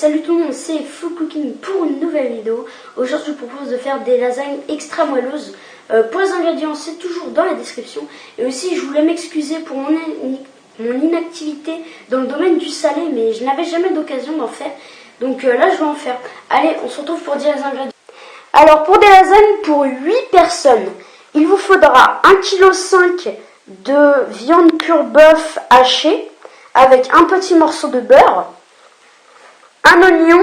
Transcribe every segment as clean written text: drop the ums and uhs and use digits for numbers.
salut tout le monde, c'est Food Cooking pour une nouvelle vidéo. Aujourd'hui je vous propose de faire des lasagnes extra moelleuses. Pour les ingrédients c'est toujours dans la description. Et aussi je voulais m'excuser pour mon inactivité dans le domaine du salé, mais je n'avais jamais d'occasion d'en faire. Donc là je vais en faire. Allez, on se retrouve pour dire les ingrédients. Alors pour des lasagnes pour 8 personnes, il vous faudra 1,5 kg de viande pure bœuf hachée avec un petit morceau de beurre, un oignon,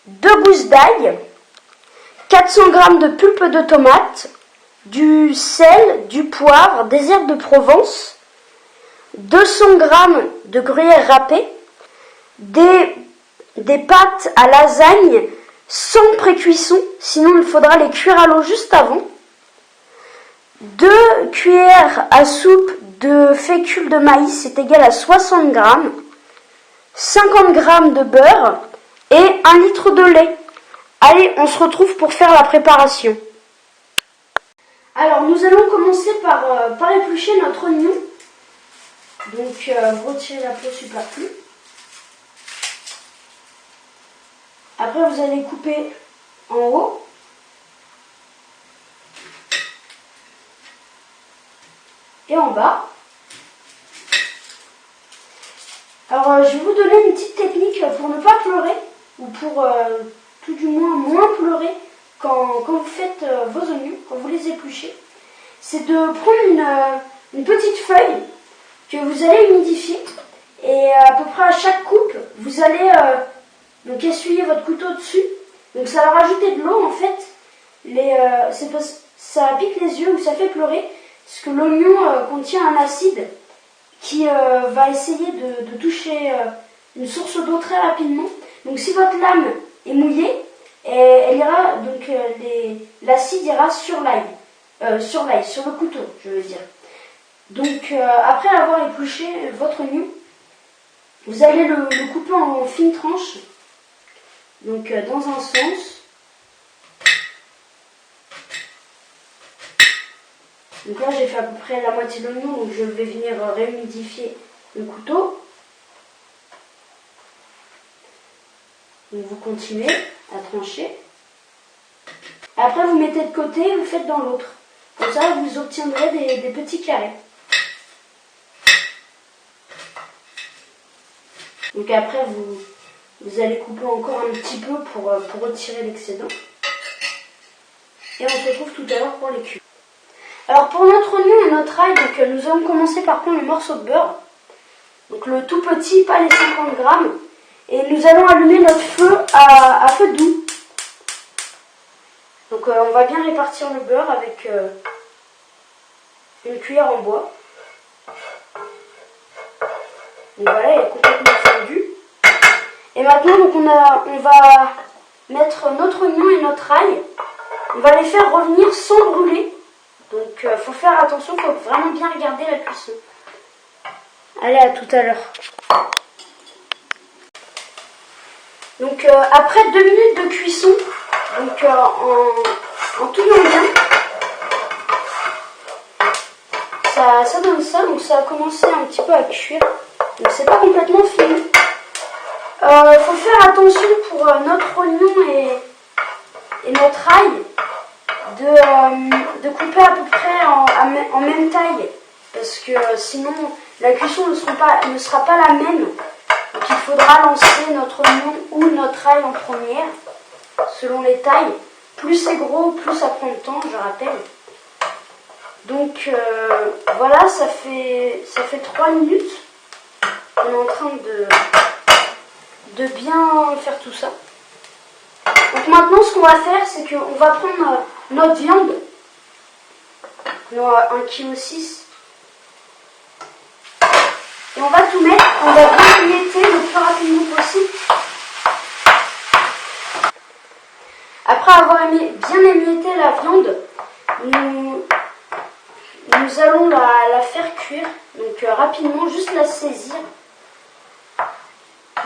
2 gousses d'ail, 400 g de pulpe de tomate, du sel, du poivre, des herbes de Provence, 200 g de gruyère râpée, des pâtes à lasagne sans pré-cuisson, sinon il faudra les cuire à l'eau juste avant, 2 cuillères à soupe de fécule de maïs, c'est égal à 60 g, 50 g de beurre et 1 litre de lait. Allez, on se retrouve pour faire la préparation. Alors, nous allons commencer par éplucher notre oignon. Donc, vous retirez la peau superflue. Après, vous allez couper en haut. Et en bas. Alors je vais vous donner une petite technique pour ne pas pleurer, ou pour tout du moins pleurer quand vous faites vos oignons, quand vous les épluchez. C'est de prendre une petite feuille que vous allez humidifier, et à peu près à chaque coupe, vous allez donc essuyer votre couteau dessus. Donc ça va rajouter de l'eau en fait. Ça pique les yeux ou ça fait pleurer. Parce que l'oignon contient un acide qui va essayer de toucher une source d'eau très rapidement. Donc si votre lame est mouillée, elle ira, donc l'acide ira sur l'ail, sur le couteau, je veux dire. Donc après avoir épluché votre oignon, vous allez le couper en fines tranches, donc dans un sens. Donc là j'ai fait à peu près la moitié de l'oignon, donc je vais venir réhumidifier le couteau. Donc vous continuez à trancher. Après vous mettez de côté et vous faites dans l'autre. Comme ça vous obtiendrez des petits carrés. Donc après vous allez couper encore un petit peu pour retirer l'excédent. Et on se retrouve tout à l'heure pour les cuire. Alors pour notre oignon et notre ail, donc, nous allons commencer par prendre le morceau de beurre. Donc le tout petit, pas les 50 g. Et nous allons allumer notre feu à feu doux. Donc on va bien répartir le beurre avec une cuillère en bois. Donc voilà, il est complètement fondu. Et maintenant donc, on va mettre notre oignon et notre ail. On va les faire revenir sans brûler. Donc il faut faire attention, il faut vraiment bien regarder la cuisson. Allez, à tout à l'heure. Donc après 2 minutes de cuisson, donc en touillant bien, ça donne ça, donc ça a commencé un petit peu à cuire. Donc c'est pas complètement fini. Il faut faire attention pour notre oignon et notre ail. De couper à peu près en même taille, parce que sinon la cuisson ne sera pas la même. Donc il faudra lancer notre oignon ou notre ail en première, selon les tailles. Plus c'est gros, plus ça prend de temps, je rappelle. Donc voilà, ça fait 3 minutes. On est en train de bien faire tout ça. Donc maintenant ce qu'on va faire, c'est qu'on va prendre notre viande, nos 1,6 kg, et on va tout mettre, on va bien émietter le plus rapidement possible. Après avoir bien émietté la viande, nous allons la faire cuire, donc rapidement, juste la saisir.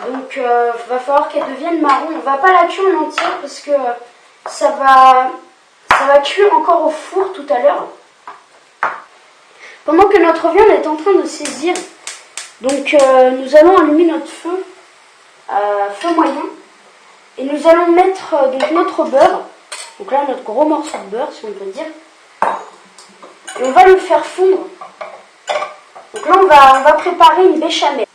Donc va falloir qu'elle devienne marron. On ne va pas la cuire en entière parce que ça va cuire encore au four tout à l'heure. Pendant que notre viande est en train de saisir, donc nous allons allumer notre feu à feu moyen. Et nous allons mettre donc notre beurre. Donc là, notre gros morceau de beurre, si on peut dire. Et on va le faire fondre. Donc là, on va préparer une béchamel.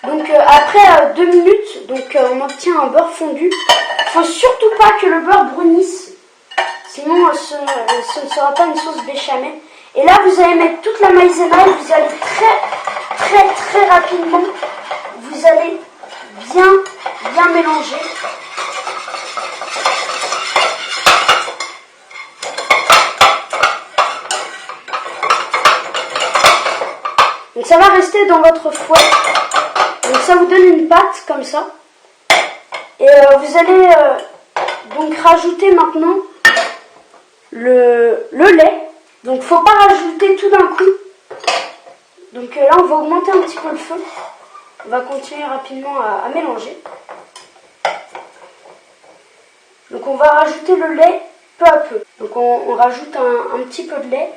Donc après 2 minutes, donc on obtient un beurre fondu. Il ne faut surtout pas que le beurre brunisse. Sinon, ce ne sera pas une sauce béchamel. Et là, vous allez mettre toute la maïzena et vous allez très rapidement, vous allez bien mélanger. Donc ça va rester dans votre fouet. Donc ça vous donne une pâte comme ça. Et vous allez donc rajouter maintenant le lait. Donc faut pas rajouter tout d'un coup. Donc là on va augmenter un petit peu le feu. On va continuer rapidement à mélanger. Donc on va rajouter le lait peu à peu. Donc on rajoute un petit peu de lait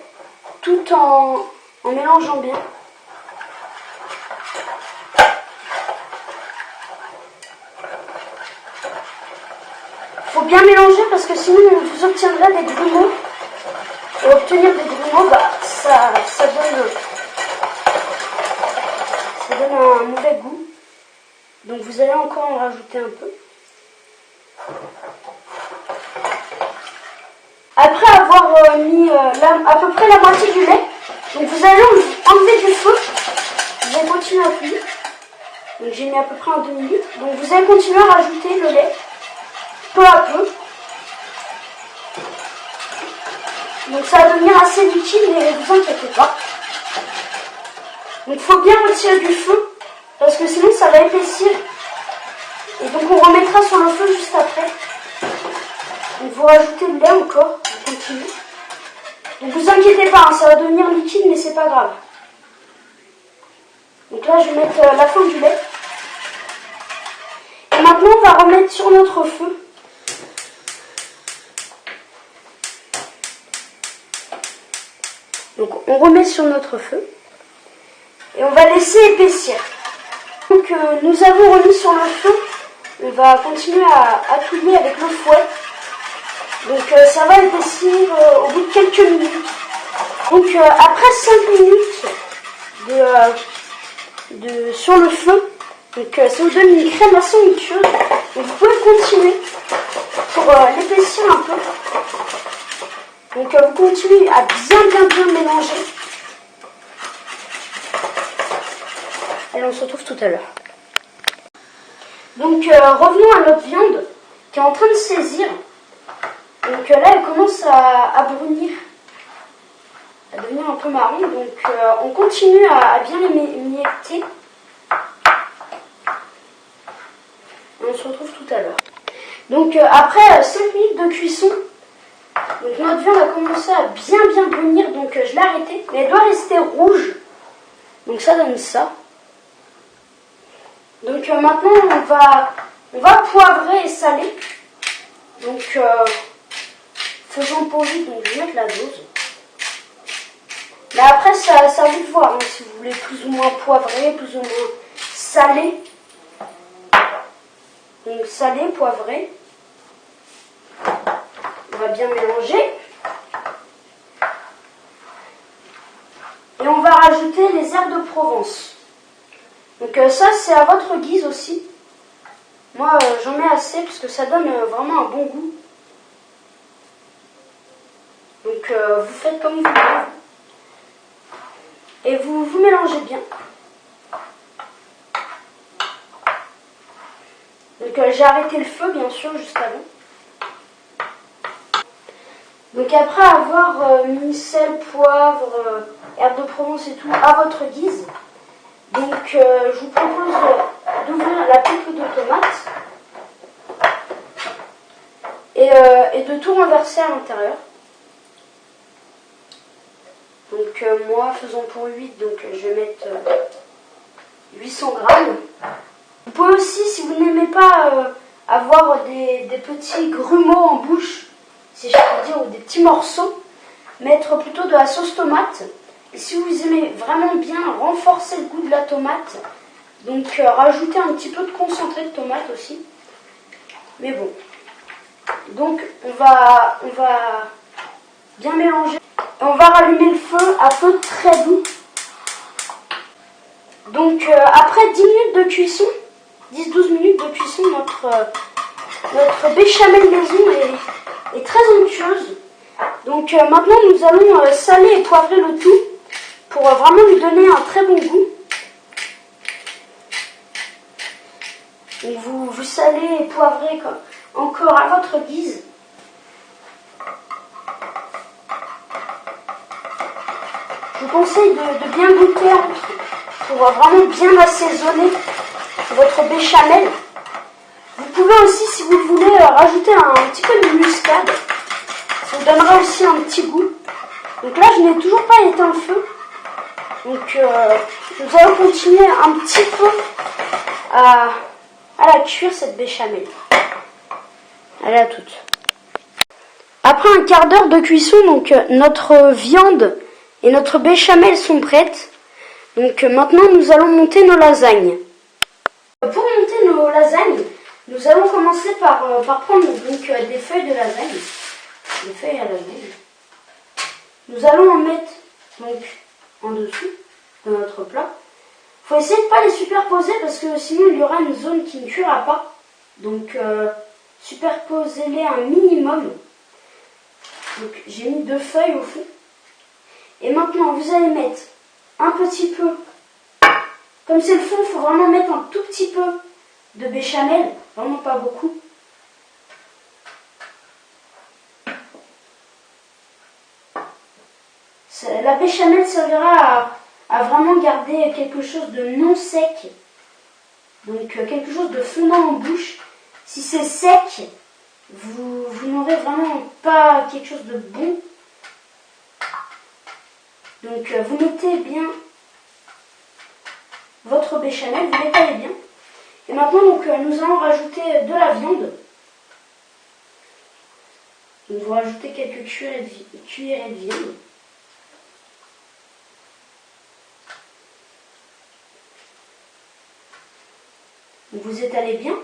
tout en mélangeant bien. Il faut bien mélanger parce que sinon vous obtiendrez des grumeaux. Et obtenir des grumeaux, ça donne un mauvais goût. Donc vous allez encore en rajouter un peu. Après avoir mis à peu près la moitié du lait, donc vous allez enlever du feu. Vous allez continuer à cuire. Donc j'ai mis à peu près en 2 minutes. Donc vous allez continuer à rajouter le lait peu à peu. Donc ça va devenir assez liquide, mais ne vous inquiétez pas. Donc il faut bien retirer du feu, parce que sinon ça va épaissir. Et donc on remettra sur le feu juste après. Donc vous rajoutez le lait encore, vous continuez. Donc vous inquiétez pas, ça va devenir liquide, mais c'est pas grave. Donc là je vais mettre la fin du lait. Et maintenant on va remettre sur notre feu. Donc on remet sur notre feu et on va laisser épaissir. Donc nous avons remis sur le feu, on va continuer à touiller avec le fouet. Donc ça va épaissir au bout de quelques minutes. Donc après 5 minutes sur le feu, donc ça vous donne une crème assez onctueuse. Donc vous pouvez continuer pour l'épaissir un peu. Donc vous continuez à bien mélanger. Et on se retrouve tout à l'heure. Donc revenons à notre viande qui est en train de saisir. Donc là elle commence à brunir, à devenir un peu marron. Donc on continue à bien les miecter. Et on se retrouve tout à l'heure. Donc après 5 minutes de cuisson, donc notre viande a commencé à bien brunir, donc je l'ai arrêtée, mais elle doit rester rouge. Donc ça donne ça. Donc maintenant on va poivrer et saler. Donc faisons pour vite, donc je vais mettre la dose. Mais après c'est à vous de voir, hein, si vous voulez plus ou moins poivrer, plus ou moins salé. Donc salé, poivré. On va bien mélanger. Et on va rajouter les herbes de Provence. Donc ça c'est à votre guise aussi. Moi j'en mets assez parce que ça donne vraiment un bon goût. Donc vous faites comme vous voulez. Et vous mélangez bien. Donc j'ai arrêté le feu bien sûr juste avant. Donc après avoir mis sel, poivre, herbes de Provence et tout à votre guise, donc je vous propose d'ouvrir la pique de tomate et de tout renverser à l'intérieur. Donc moi faisons pour 8, donc je vais mettre 800 grammes. Vous pouvez aussi, si vous n'aimez pas avoir des petits grumeaux en bouche, si je peux dire, ou des petits morceaux, mettre plutôt de la sauce tomate. Et si vous aimez vraiment bien renforcer le goût de la tomate, donc rajoutez un petit peu de concentré de tomate aussi. Mais bon. Donc on va bien mélanger. Et on va rallumer le feu à feu très doux. Donc après 10 minutes de cuisson, 10-12 minutes de cuisson, notre béchamel maison est très onctueuse. Donc maintenant nous allons saler et poivrer le tout pour vraiment lui donner un très bon goût. Donc vous salez et poivrez encore à votre guise. Je vous conseille de bien goûter pour vraiment bien assaisonner votre béchamel. Vous pouvez aussi, si vous le voulez, rajouter un petit peu de muscade. Ça vous donnera aussi un petit goût. Donc là, je n'ai toujours pas éteint le feu. Donc nous allons continuer un petit peu à la cuire, cette béchamel. Allez, à toutes. Après un quart d'heure de cuisson, donc notre viande et notre béchamel sont prêtes. Donc maintenant, nous allons monter nos lasagnes. Pour monter nos lasagnes, nous allons commencer par prendre donc, des feuilles de lasagne. Des feuilles à lasagne. Nous allons en mettre donc en dessous de notre plat. Il faut essayer de ne pas les superposer parce que sinon il y aura une zone qui ne cuira pas. Donc superposez-les un minimum. Donc j'ai mis 2 feuilles au fond. Et maintenant vous allez mettre un petit peu, comme c'est le fond, il faut vraiment mettre un tout petit peu de béchamel, vraiment pas beaucoup. La béchamel servira à vraiment garder quelque chose de non sec, donc quelque chose de fondant en bouche. Si c'est sec, vous n'aurez vraiment pas quelque chose de bon. Donc vous mettez bien votre béchamel, vous l'étalez bien. Et maintenant donc, nous allons rajouter de la viande. Donc, vous rajoutez quelques cuillerées de viande. Donc, vous étalez bien.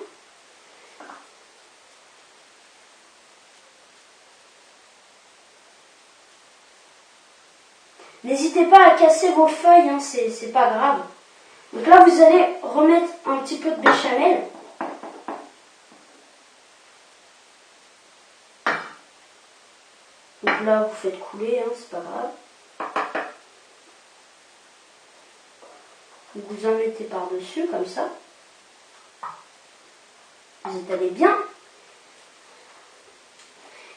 N'hésitez pas à casser vos feuilles, hein, c'est pas grave. Donc là, vous allez remettre un petit peu de béchamel. Donc là, vous faites couler, hein, c'est pas grave. Vous en mettez par-dessus, comme ça. Vous étalez bien.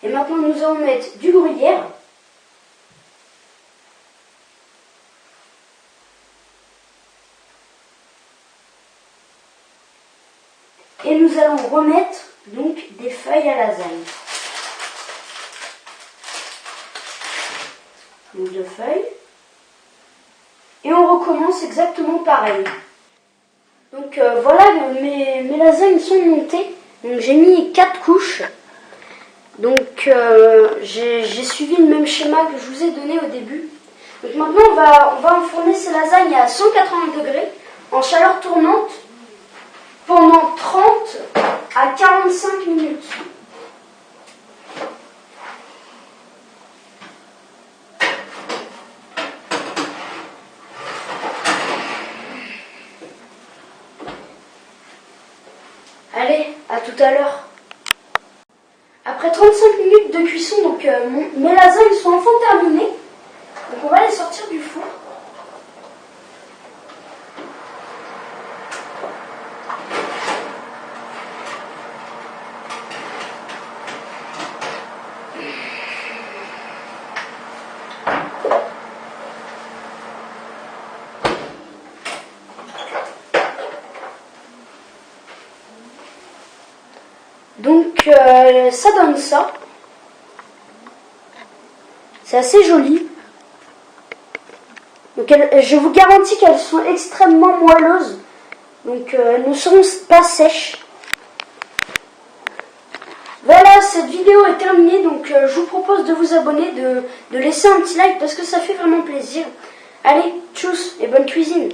Et maintenant, nous allons mettre du gruyère. Et nous allons remettre donc des feuilles à lasagne. Donc 2 feuilles. Et on recommence exactement pareil. Donc voilà, mes lasagnes sont montées. Donc j'ai mis 4 couches. Donc j'ai suivi le même schéma que je vous ai donné au début. Donc maintenant on va enfourner ces lasagnes à 180 degrés en chaleur tournante pendant 30 à 45 minutes. Allez, à tout à l'heure. Après 35 minutes de cuisson, donc mes lasagnes sont enfin terminées. Donc on va les sortir du four. Donc ça donne ça. C'est assez joli. Donc je vous garantis qu'elles sont extrêmement moelleuses. Donc elles ne seront pas sèches. Voilà, cette vidéo est terminée. Donc je vous propose de vous abonner, de laisser un petit like parce que ça fait vraiment plaisir. Allez, tchuss et bonne cuisine.